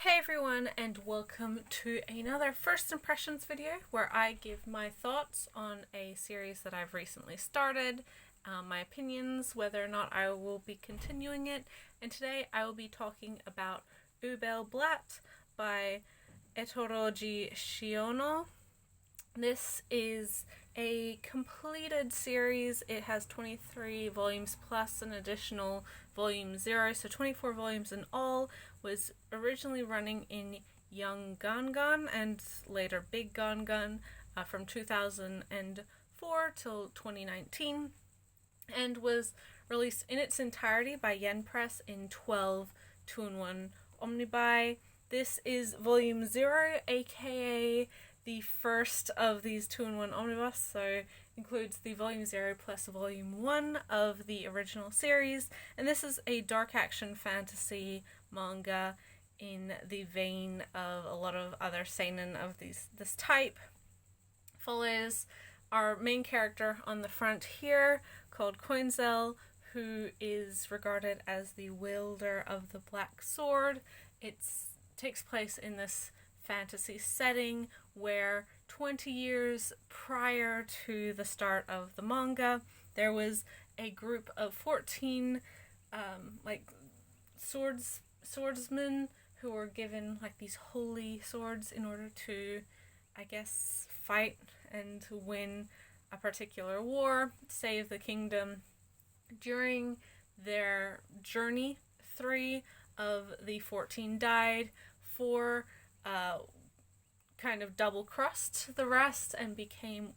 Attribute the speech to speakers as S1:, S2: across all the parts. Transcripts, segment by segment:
S1: Hey everyone, and welcome to another first impressions video where I give my thoughts on a series that I've recently started, my opinions, whether or not I will be continuing it, and today I will be talking about Übel Blatt by Ettorogi Shiono. This is a completed series. It has 23 volumes plus an additional volume 0, so 24 volumes in all. Was originally running in Young Gangan and later Big Gangan from 2004 till 2019, and was released in its entirety by Yen Press in 12 2-in-1 omnibuy. This is volume 0, aka the first of these 2-in-1 omnibus, so includes the volume 0 plus volume 1 of the original series, and this is a dark action fantasy manga in the vein of a lot of other seinen of this type. Follows our main character on the front here, called Coinzel, who is regarded as the wielder of the black sword. It takes place in this fantasy setting where 20 years prior to the start of the manga, there was a group of 14 swordsmen who were given these holy swords in order to, I guess, fight and win a particular war, save the kingdom. During their journey, 3 of the 14 died. 4 kind of double-crossed the rest and became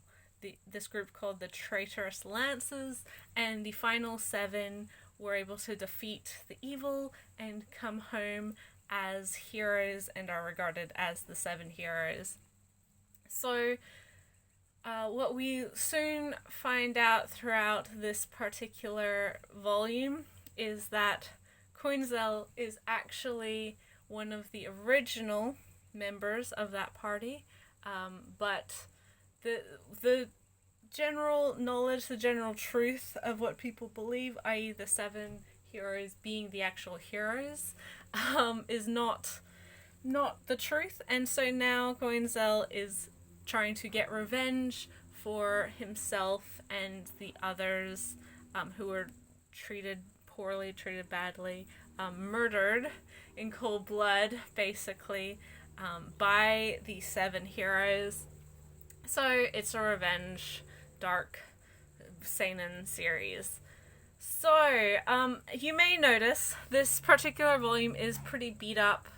S1: this group called the Traitorous Lances, and the final 7 were able to defeat the evil and come home as heroes and are regarded as the 7 heroes. So what we soon find out throughout this particular volume is that Coinzel is actually one of the original members of that party, but the general knowledge, the general truth of what people believe, i.e. the 7 heroes being the actual heroes, is not the truth, and so now Coinzel is trying to get revenge for himself and the others who were treated poorly, treated badly, murdered in cold blood, basically, by the 7 heroes. So it's a revenge, dark, seinen series. So, you may notice this particular volume is pretty beat up.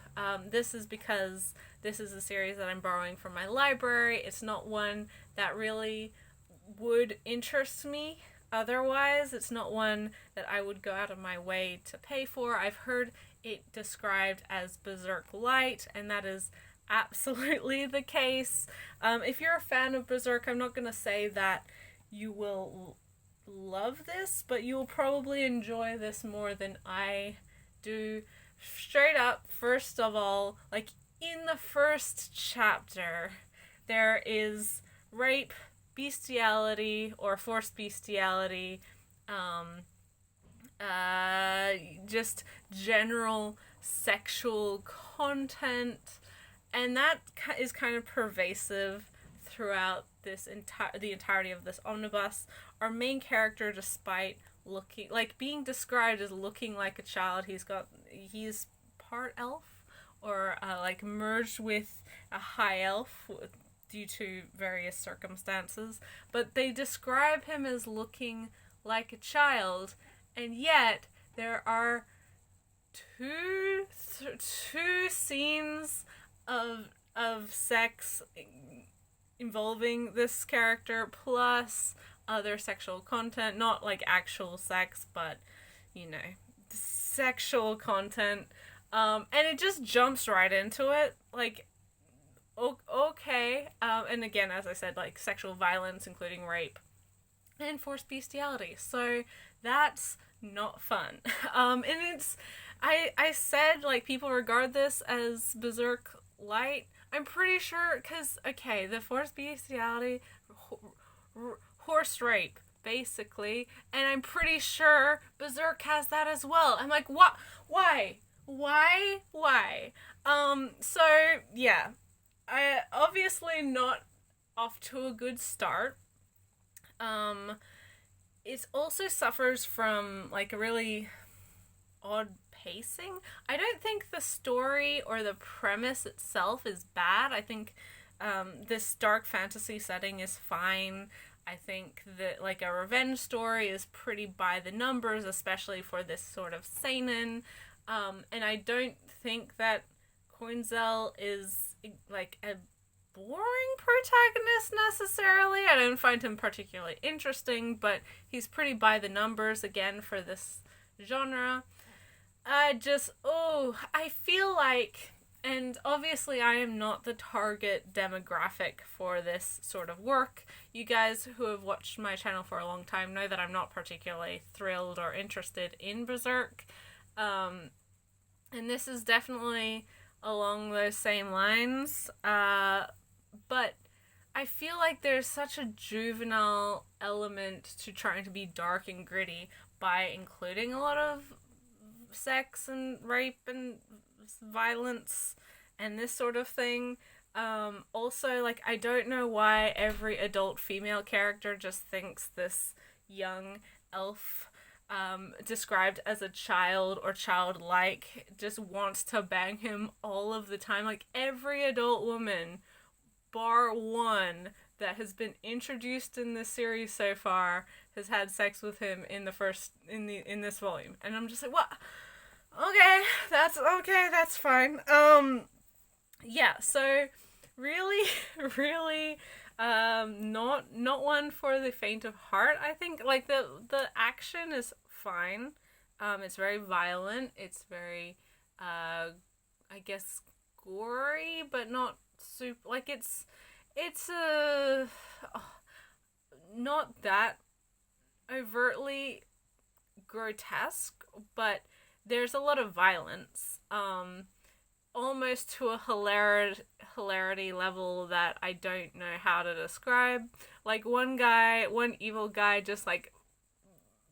S1: This is because this is a series that I'm borrowing from my library. It's not one that really would interest me otherwise. It's not one that I would go out of my way to pay for. I've heard it described as Berserk Light, and that is absolutely the case. If you're a fan of Berserk, I'm not going to say that you will love this, but you will probably enjoy this more than I do. Straight up, first of all, in the first chapter, there is rape, bestiality, or forced bestiality, just general sexual content, and that is kind of pervasive throughout the entirety of this omnibus. Our main character, despite being described as looking like a child, he's part elf, or merged with a high elf due to various circumstances, but they describe him as looking like a child, and yet there are two scenes of sex involving this character, plus other sexual content, not actual sex, but sexual content, and it just jumps right into it, okay, and again, as I said, sexual violence, including rape and forced bestiality, so that's not fun. And I said, people regard this as Berserk Light. I'm pretty sure, because, okay, the forced bestiality, horse rape, basically, and I'm pretty sure Berserk has that as well. I'm like, what? Why? Why? So yeah, I obviously not off to a good start. Um, it also suffers from like a really odd pacing. I don't think the story or the premise itself is bad. I think this dark fantasy setting is fine. I think that like a revenge story is pretty by the numbers, especially for this sort of seinen. And I don't think that Coinzel is like a boring protagonist necessarily. I don't find him particularly interesting, but he's pretty by the numbers again for this genre. I feel like, and obviously I am not the target demographic for this sort of work. You guys who have watched my channel for a long time know that I'm not particularly thrilled or interested in Berserk. And this is definitely along those same lines. But I feel like there's such a juvenile element to trying to be dark and gritty by including a lot of sex and rape and violence and this sort of thing. Also, like, I don't know why every adult female character just thinks this young elf, described as a child or childlike, just wants to bang him all of the time. Like, every adult woman, bar one, that has been introduced in this series so far has had sex with him in this volume. And I'm just like, what? Okay, that's fine. Yeah, so really, really, not one for the faint of heart. I think like the action is fine. It's very violent. It's very, I guess, gory, but not super. Like it's not that overtly grotesque, but there's a lot of violence. Almost to a hilarity level that I don't know how to describe. Like one evil guy just like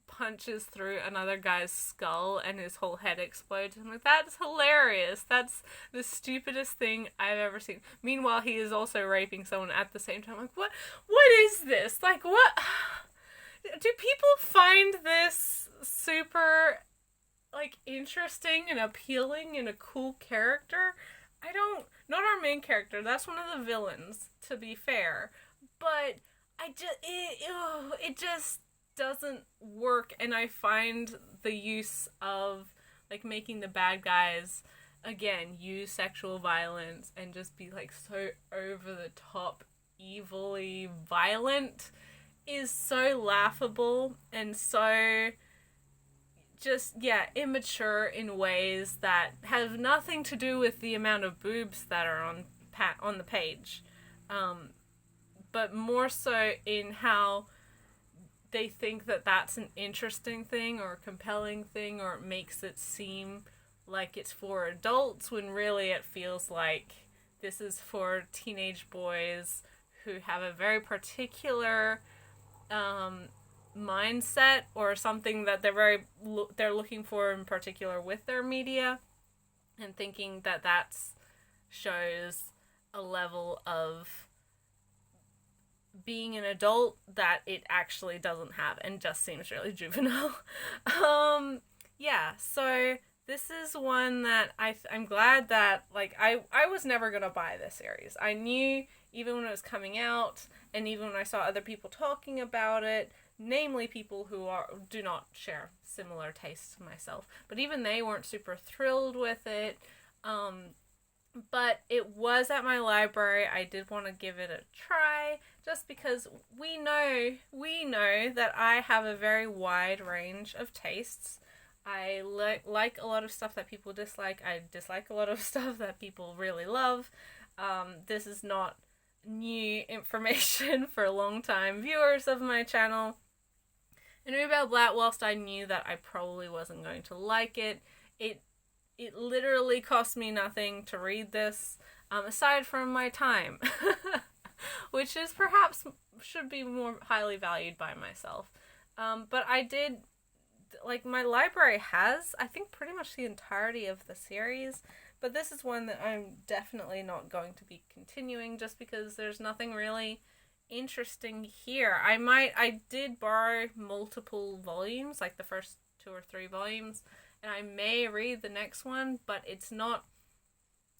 S1: punches through another guy's skull and his whole head explodes. I'm like, that's hilarious. That's the stupidest thing I've ever seen. Meanwhile, he is also raping someone at the same time. Like, what is this? Like, what? Do people find this super like interesting and appealing and a cool character? I don't. Not our main character. That's one of the villains, to be fair. But it just doesn't work, and I find the use of like making the bad guys again use sexual violence and just be like so over the top evilly violent is so laughable and so just immature in ways that have nothing to do with the amount of boobs that are on the page, but more so in how they think that that's an interesting thing or a compelling thing, or it makes it seem like it's for adults when really it feels like this is for teenage boys who have a very particular mindset or something that they're looking for in particular with their media, and thinking that that's shows a level of being an adult that it actually doesn't have and just seems really juvenile. So this is one that I'm glad that like I was never gonna buy this series. I knew even when it was coming out, and even when I saw other people talking about it, namely people who do not share similar tastes to myself, but even they weren't super thrilled with it. But it was at my library. I did want to give it a try, just because we know that I have a very wide range of tastes. I like a lot of stuff that people dislike. I dislike a lot of stuff that people really love. This is not new information for long-time viewers of my channel. And Übel Blatt, whilst I knew that I probably wasn't going to like it, it literally cost me nothing to read this, aside from my time, which is perhaps should be more highly valued by myself. But I did like, my library has, I think, pretty much the entirety of the series, but this is one that I'm definitely not going to be continuing just because there's nothing really interesting here. I did borrow multiple volumes, like the first 2 or 3 volumes, and I may read the next one, but it's not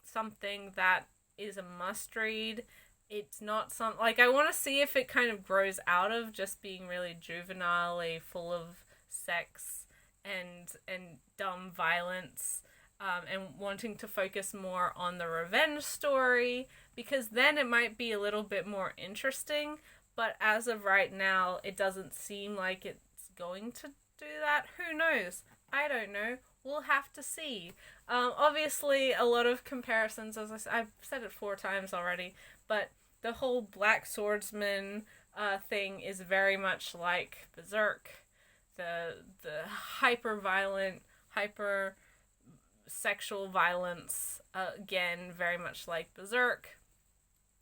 S1: something that is a must read. It's not like, I want to see if it kind of grows out of just being really juvenile-y, full of sex and dumb violence, and wanting to focus more on the revenge story, because then it might be a little bit more interesting. But as of right now, it doesn't seem like it's going to do that. Who knows? I don't know. We'll have to see. Obviously, a lot of comparisons, as I've said it 4 times already, but the whole Black Swordsman thing is very much like Berserk. The hyper violent, hyper sexual violence, again, very much like Berserk.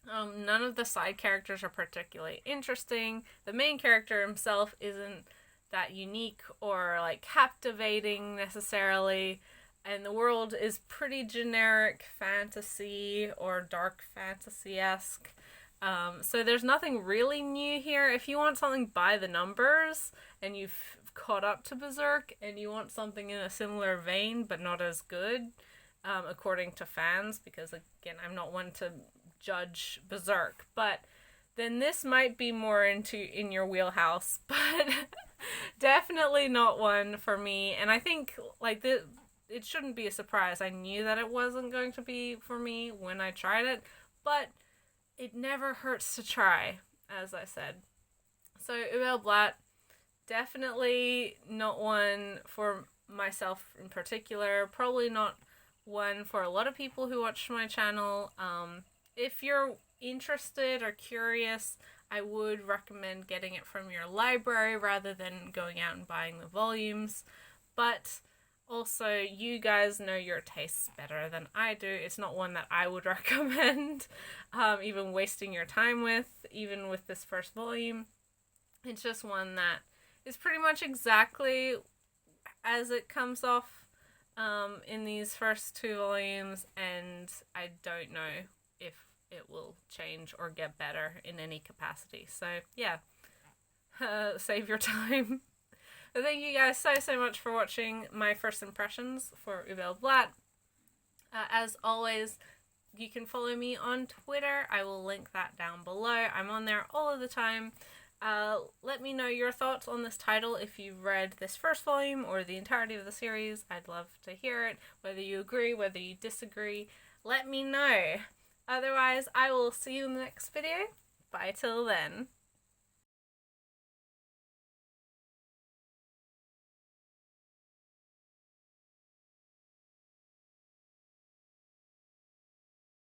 S1: None of the side characters are particularly interesting. The main character himself isn't that unique or like captivating necessarily, and the world is pretty generic fantasy or dark fantasy-esque. So there's nothing really new here. If you want something by the numbers and you've caught up to Berserk and you want something in a similar vein but not as good, according to fans, because again, I'm not one to judge Berserk, but then this might be more in your wheelhouse, but definitely not one for me. And I think like it shouldn't be a surprise. I knew that it wasn't going to be for me when I tried it, but it never hurts to try, as I said. So Übel Blatt, definitely not one for myself in particular. Probably not one for a lot of people who watch my channel. If you're interested or curious, I would recommend getting it from your library rather than going out and buying the volumes. But also, you guys know your tastes better than I do. It's not one that I would recommend even wasting your time with, even with this first volume. It's just one that is pretty much exactly as it comes off in these first 2 volumes, and I don't know if it will change or get better in any capacity. So yeah, save your time. But thank you guys so much for watching my first impressions for Übel Blatt. As always, you can follow me on Twitter. I will link that down below. I'm on there all of the time. Let me know your thoughts on this title if you've read this first volume or the entirety of the series. I'd love to hear it. Whether you agree, whether you disagree, let me know. Otherwise, I will see you in the next video. Bye till then.